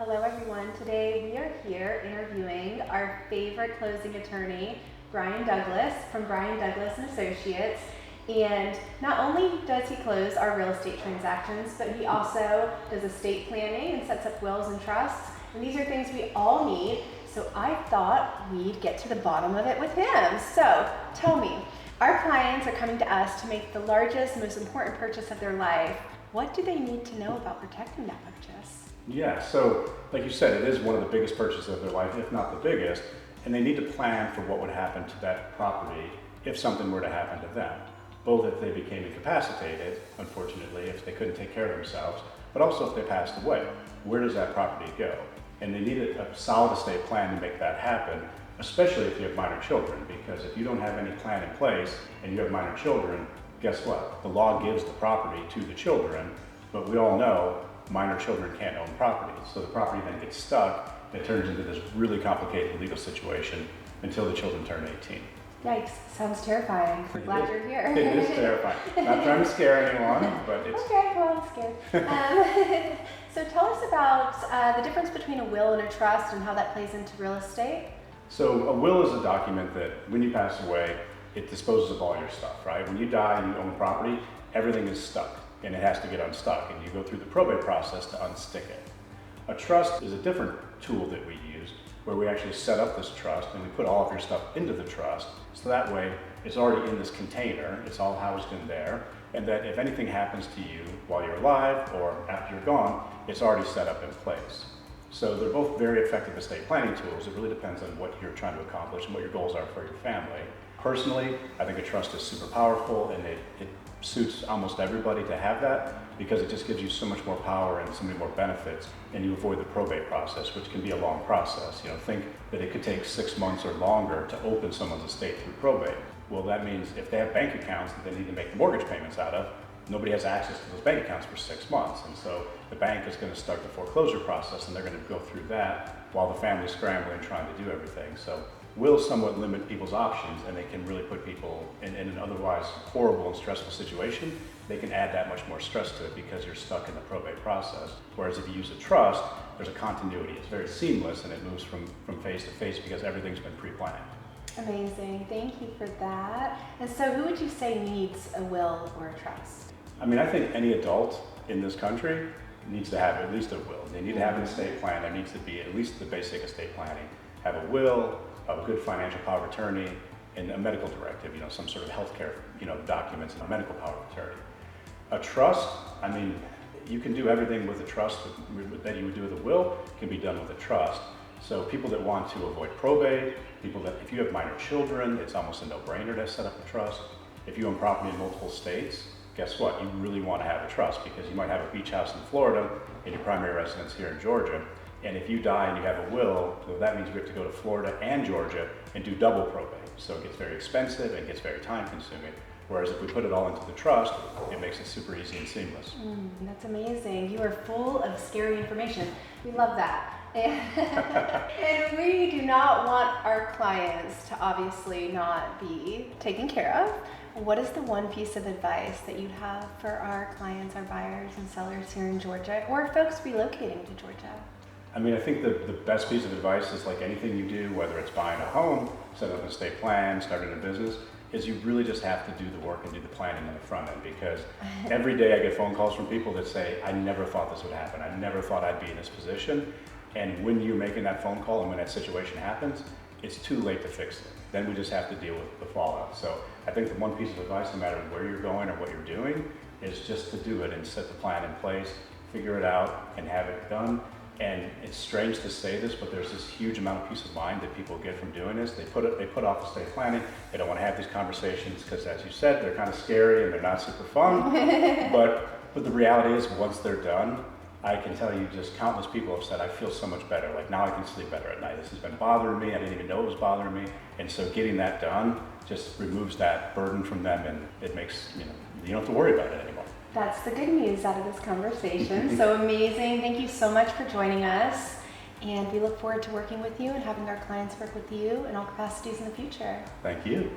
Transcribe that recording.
Hello everyone. Today we are here interviewing our favorite closing attorney, Brian Douglas from Brian Douglas and Associates. And not only does he close our real estate transactions, but he also does estate planning and sets up wills and trusts. And these are things we all need. So I thought we'd get to the bottom of it with him. So tell me, our clients are coming to us to make the largest, most important purchase of their life. What do they need to know about protecting that purchase? Yeah, so like you said, it is one of the biggest purchases of their life, if not the biggest, and they need to plan for what would happen to that property if something were to happen to them. Both if they became incapacitated, unfortunately, if they couldn't take care of themselves, but also if they passed away. Where does that property go? And they need a solid estate plan to make that happen, especially if you have minor children, because if you don't have any plan in place and you have minor children, guess what? The law gives the property to the children, but we all know minor children can't own property. So the property then gets stuck and it turns into this really complicated legal situation until the children turn 18. Yikes, sounds terrifying. We're glad you're here. It is terrifying. Not trying to scare anyone, but it's... Okay, well, I'm scared. So tell us about the difference between a will and a trust and how that plays into real estate. So a will is a document that when you pass away, it disposes of all your stuff, right? When you die and you own property, everything is stuck and it has to get unstuck, and you go through the probate process to unstick it. A trust is a different tool that we use where we actually set up this trust and we put all of your stuff into the trust, so that way it's already in this container, it's all housed in there, and that if anything happens to you while you're alive or after you're gone, it's already set up in place. So they're both very effective estate planning tools. It really depends on what you're trying to accomplish and what your goals are for your family. Personally, I think a trust is super powerful, and it suits almost everybody to have that because it just gives you so much more power and so many more benefits, and you avoid the probate process, which can be a long process. You know, think that it could take 6 months or longer to open someone's estate through probate. Well, that means if they have bank accounts that they need to make the mortgage payments out of, nobody has access to those bank accounts for 6 months. And so the bank is going to start the foreclosure process, and they're going to go through that while the family's scrambling trying to do everything. So wills somewhat limit people's options, and they can really put people in an otherwise horrible and stressful situation. They can add that much more stress to it because you're stuck in the probate process. Whereas if you use a trust, there's a continuity. It's very seamless, and it moves from face to face because everything's been pre-planned. Amazing, thank you for that. And so who would you say needs a will or a trust? I mean, I think any adult in this country needs to have at least a will. They need to have an estate plan. There needs to be at least the basic estate planning. Have a will, a good financial power of attorney, and a medical directive, some sort of healthcare, documents and a medical power of attorney. A trust, I mean, you can do everything with a trust that you would do with a will can be done with a trust. So people that want to avoid probate, people that, if you have minor children, it's almost a no-brainer to set up a trust. If you own property in multiple states, guess what? You really want to have a trust because you might have a beach house in Florida and your primary residence here in Georgia. And if you die and you have a will, well, that means we have to go to Florida and Georgia and do double probate. So it gets very expensive and gets very time consuming. Whereas if we put it all into the trust, it makes it super easy and seamless. That's amazing. You are full of scary information. We love that. And we do not want our clients to obviously not be taken care of. What is the one piece of advice that you'd have for our clients, our buyers and sellers here in Georgia, or folks relocating to Georgia? I mean, I think the best piece of advice is like anything you do, whether it's buying a home, setting up an estate plan, starting a business, is you really just have to do the work and do the planning on the front end, because every day I get phone calls from people that say, I never thought this would happen. I never thought I'd be in this position. And when you're making that phone call and when that situation happens, it's too late to fix it. Then we just have to deal with the fallout. So I think the one piece of advice, no matter where you're going or what you're doing, is just to do it and set the plan in place, figure it out and have it done. And it's strange to say this, but there's this huge amount of peace of mind that people get from doing this. They put off estate planning. They don't want to have these conversations because, as you said, they're kind of scary and they're not super fun. but the reality is, once they're done, I can tell you just countless people have said, I feel so much better. Like, now I can sleep better at night. This has been bothering me. I didn't even know it was bothering me. And so getting that done just removes that burden from them, and it makes, you don't have to worry about it anymore. That's the good news out of this conversation. So amazing. Thank you so much for joining us. And we look forward to working with you and having our clients work with you in all capacities in the future. Thank you.